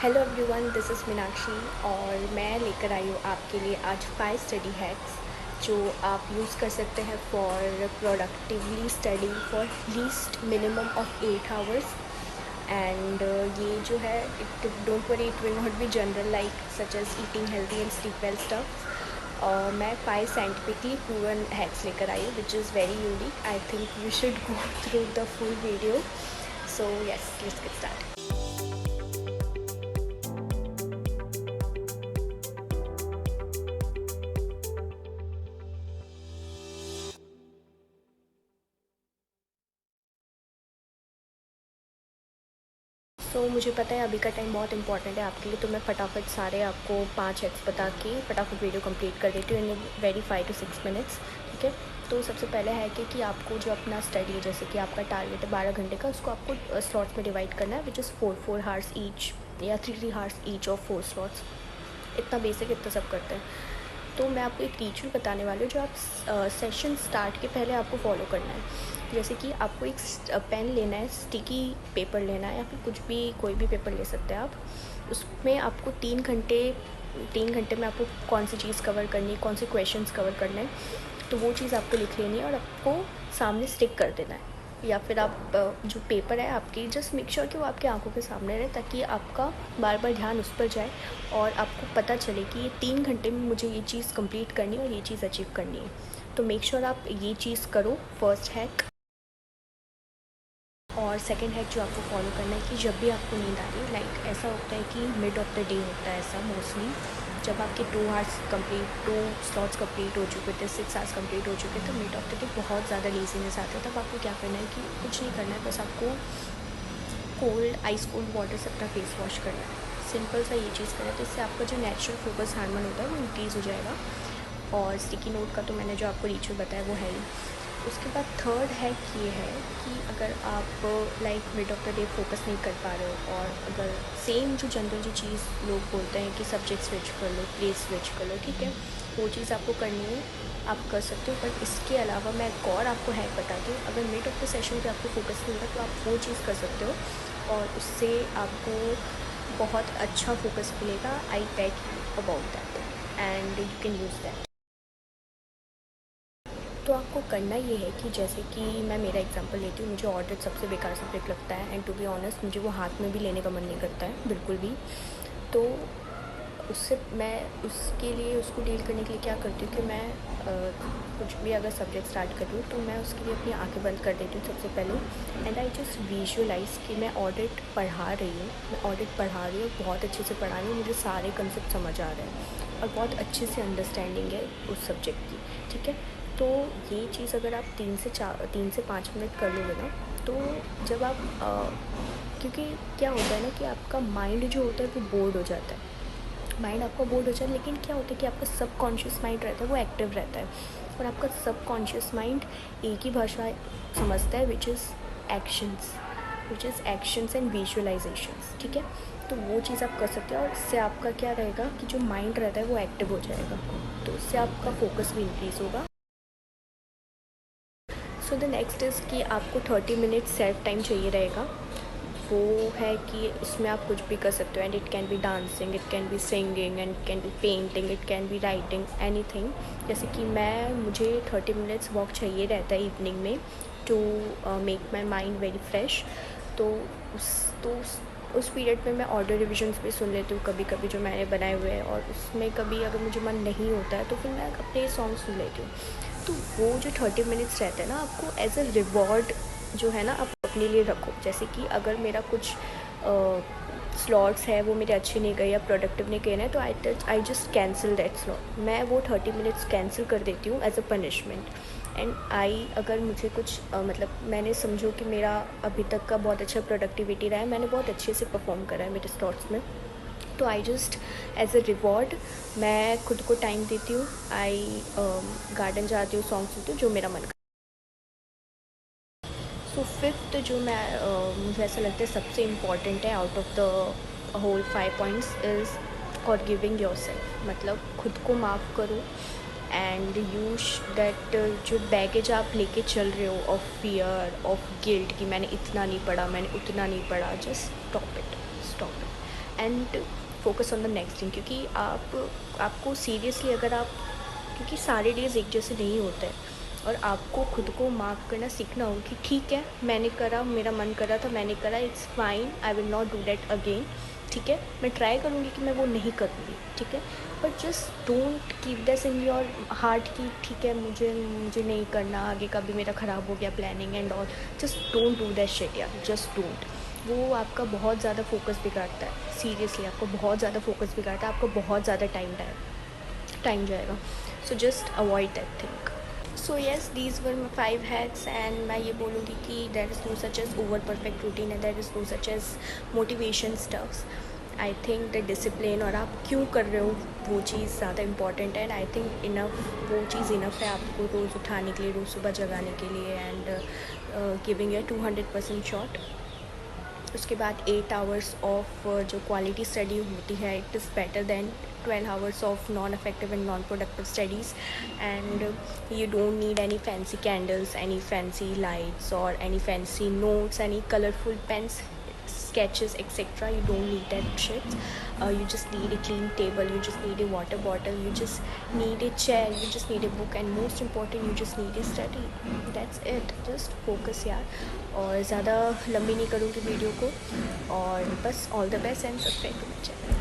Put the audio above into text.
Hello everyone, this is Meenakshi और मैं लेकर आई हूँ आपके लिए आज 5 स्टडी हैक्स जो आप यूज़ कर सकते हैं for productively study for least minimum of 8 hours. And ये जो है it don't worry, it will not be general like such as eating healthy and sleep well stuff. और मैं 5 साइंटिफिकली प्रूवन हैक्स लेकर आई हूँ which is very unique. I think you should go through the full video. So yes, let's get start. मुझे पता है अभी का टाइम बहुत इंपॉर्टेंट है आपके लिए, तो मैं फटाफट सारे आपको 5 हैक्स बता के फटाफट वीडियो कंप्लीट कर देती हूँ इन वेरी 5 to 6 मिनट्स। ठीक है, तो सबसे पहले है कि आपको जो अपना स्टडी है, जैसे कि आपका टारगेट है 12 घंटे का, उसको आपको स्लॉट्स में डिवाइड करना है विच इज़ 4 हावर्स ईच या 3 हावर्स ईच ऑफ 4 स्लॉट्स। इतना बेसिक, इतना सब करते हैं। तो मैं आपको एक रिचुअल बताने वाली हूँ जो आप सेशन स्टार्ट के पहले आपको फॉलो करना है। जैसे कि आपको एक पेन लेना है, स्टिकी पेपर लेना है या फिर कुछ भी, कोई भी पेपर ले सकते हैं आप। उसमें आपको 3 घंटे में आपको कौन सी चीज़ कवर करनी है, कौन से क्वेश्चंस कवर करने हैं, तो वो चीज़ आपको लिख लेनी है और आपको सामने स्टिक कर देना है। या फिर आप जो पेपर है आपकी, जस्ट मेक श्योर कि वो आपकी आंखों के सामने रहे ताकि आपका बार बार ध्यान उस पर जाए और आपको पता चले कि ये 3 घंटे में मुझे ये चीज़ कंप्लीट करनी है और ये चीज़ अचीव करनी है। तो मेक श्योर आप ये चीज़ करो, फर्स्ट हैक। और सेकंड हैक जो आपको फॉलो करना है कि जब भी आपको नींद आ रही है, लाइक ऐसा होता है कि मिड ऑफ द डे होता है ऐसा मोस्टली, जब आपके 2 स्लॉट्स कंप्लीट हो चुके थे, 6 आवर्स कंप्लीट हो चुके थे, मिड ऑफ द डे बहुत ज़्यादा लेजीनेस आता है। तब आपको क्या करना है कि कुछ नहीं करना है, बस आपको आइस कोल्ड वाटर से अपना फेस वॉश करना है। सिंपल सा ये चीज़ करें तो इससे आपका जो नेचुरल फोकस हार्मोन होता है वो इंक्रीज़ हो जाएगा। और स्टिकी नोट का तो मैंने जो आपको रिचुअल बताया वो है ही। उसके बाद थर्ड हैक ये है कि अगर आप like mid of the day focus नहीं कर पा रहे हो और अगर सेम जो जनरल जो चीज़ लोग बोलते हैं कि सब्जेक्ट स्विच कर लो, प्लेस स्विच कर लो, ठीक है, वो चीज़ आपको करनी है, आप कर सकते हो। बट इसके अलावा मैं एक और आपको हैक बताती हूँ। अगर मिड ऑफ द सेशन पे आपको फोकस नहीं होगा तो आप वो चीज़ कर सकते हो और उससे आपको बहुत अच्छा फोकस मिलेगा। I bet you about that and you can use that. तो आपको करना ये है कि जैसे कि मैं मेरा एग्जांपल लेती हूँ, मुझे ऑडिट सबसे बेकार सब्जेक्ट लगता है एंड टू बी ऑनेस्ट मुझे वो हाथ में भी लेने का मन नहीं करता है बिल्कुल भी। तो उससे मैं उसके लिए उसको डील करने के लिए क्या करती हूँ कि मैं कुछ भी अगर सब्जेक्ट स्टार्ट करूँ तो मैं उसके लिए अपनी आंखें बंद कर देती हूँ सबसे पहले एंड आई जस्ट विजुअलाइज़ कि मैं ऑडिट पढ़ा रही हूँ, बहुत अच्छे से पढ़ा रही हूँ, मुझे सारे कंसेप्ट समझ आ रहे हैं और बहुत अच्छे से अंडरस्टैंडिंग है उस सब्जेक्ट की। ठीक है, तो ये चीज़ अगर आप 3 से 5 मिनट कर लोगे ना, तो जब आप क्योंकि क्या होता है ना कि आपका माइंड जो होता है वो बोर्ड हो जाता है, माइंड आपका बोर्ड हो जाता है, लेकिन क्या होता है कि आपका सबकॉन्शियस माइंड रहता है वो एक्टिव रहता है और आपका सबकॉन्शियस माइंड एक ही भाषा समझता है which is actions and visualisations. ठीक है, तो वो चीज़ आप कर सकते हो और इससे आपका क्या रहेगा कि जो माइंड रहता है वो एक्टिव हो जाएगा, तो उससे आपका फोकस भी इंक्रीज़ होगा। सो द नेक्स्ट इज़ कि आपको 30 मिनट सेल्फ टाइम चाहिए रहेगा। वो है कि इसमें आप कुछ भी कर सकते हो and it can be dancing, it can be singing and it can be painting, it can be writing, anything. जैसे कि मुझे 30 मिनट्स वॉक चाहिए रहता है इवनिंग में to make my mind very fresh. तो उस पीरियड में मैं ऑडियो रिविजन्स भी सुन लेती हूँ कभी कभी जो मैंने बनाए हुए हैं, और उसमें कभी अगर मुझे मन नहीं होता है तो फिर मैं अपने सॉन्ग सुन लेती हूँ। तो वो जो 30 मिनट्स रहते हैं ना, आपको एज अ रिवॉर्ड जो है ना आप अपने लिए रखो। जैसे कि अगर मेरा कुछ स्लॉट्स है वो मेरे अच्छे नहीं गए या प्रोडक्टिव नहीं गए ना, तो I just cancel that slot, मैं वो 30 मिनट्स कैंसिल कर देती हूँ एज अ पनिशमेंट। एंड अगर मुझे कुछ मतलब मैंने समझो कि मेरा अभी तक का बहुत अच्छा प्रोडक्टिविटी रहा है, मैंने बहुत अच्छे से परफॉर्म करा है मेरे स्लॉट्स में, तो I just as a reward मैं खुद को टाइम देती हूँ। गार्डन जाती हूँ, सॉन्ग सुनती हूँ, जो मेरा मन। सो फिफ्थ जो मुझे ऐसा लगता है सबसे इम्पॉर्टेंट है out of the whole 5 points is for giving yourself, मतलब खुद को माफ़ करो एंड यूज दैट जो बैगेज आप लेके चल रहे हो ऑफ फियर, ऑफ गिल्ट कि मैंने इतना नहीं पढ़ा, मैंने उतना नहीं पढ़ा, just stop it and focus on the next thing. क्योंकि आपको सीरियसली अगर आप, क्योंकि सारे डेज़ एक जैसे नहीं होते हैं, और आपको खुद को मार्क करना सीखना होगा कि ठीक है मैंने करा, मेरा मन कर रहा था मैंने करा, it's fine, I will not do that again. ठीक है, मैं ट्राई करूँगी कि मैं वो नहीं करूँगी। ठीक है, but just don't keep this in your heart कि ठीक है मुझे नहीं करना, आगे का भी मेरा ख़राब हो गया planning and all. Just don't do that shit यार, जस्ट डोंट। वो आपका बहुत ज़्यादा फोकस बिगाड़ता है, सीरियसली आपको बहुत ज़्यादा फोकस बिगाड़ता है, आपको बहुत ज़्यादा टाइम जाएगा। So just avoid that thing. So yes, these were my 5 hacks and मैं ये बोलूँगी कि there is no such as over perfect routine and there is no such as motivation stuffs. I think the discipline और आप क्यों कर रहे हो वो चीज़ ज़्यादा इंपॉर्टेंट है। एंड आई थिंक इनफ, वो चीज़ इनफ है आपको रोज़ उठाने के लिए, रोज़ सुबह जगाने के लिए, एंड गिविंग योर 200% शॉट। उसके बाद 8 आवर्स ऑफ जो क्वालिटी स्टडी होती है, it is better than 12 hours of non effective and non productive studies. And you don't need any fancy candles, any fancy lights, or any fancy notes, any colorful pens, sketches, etc. You don't need that shit. You just need a clean table, you just need a water bottle, you just need a chair, you just need a book, and most important you just need a study. That's it. Just focus यार। और ज़्यादा लंबी नहीं करूँगी video को, और बस all the best and subscribe to my channel.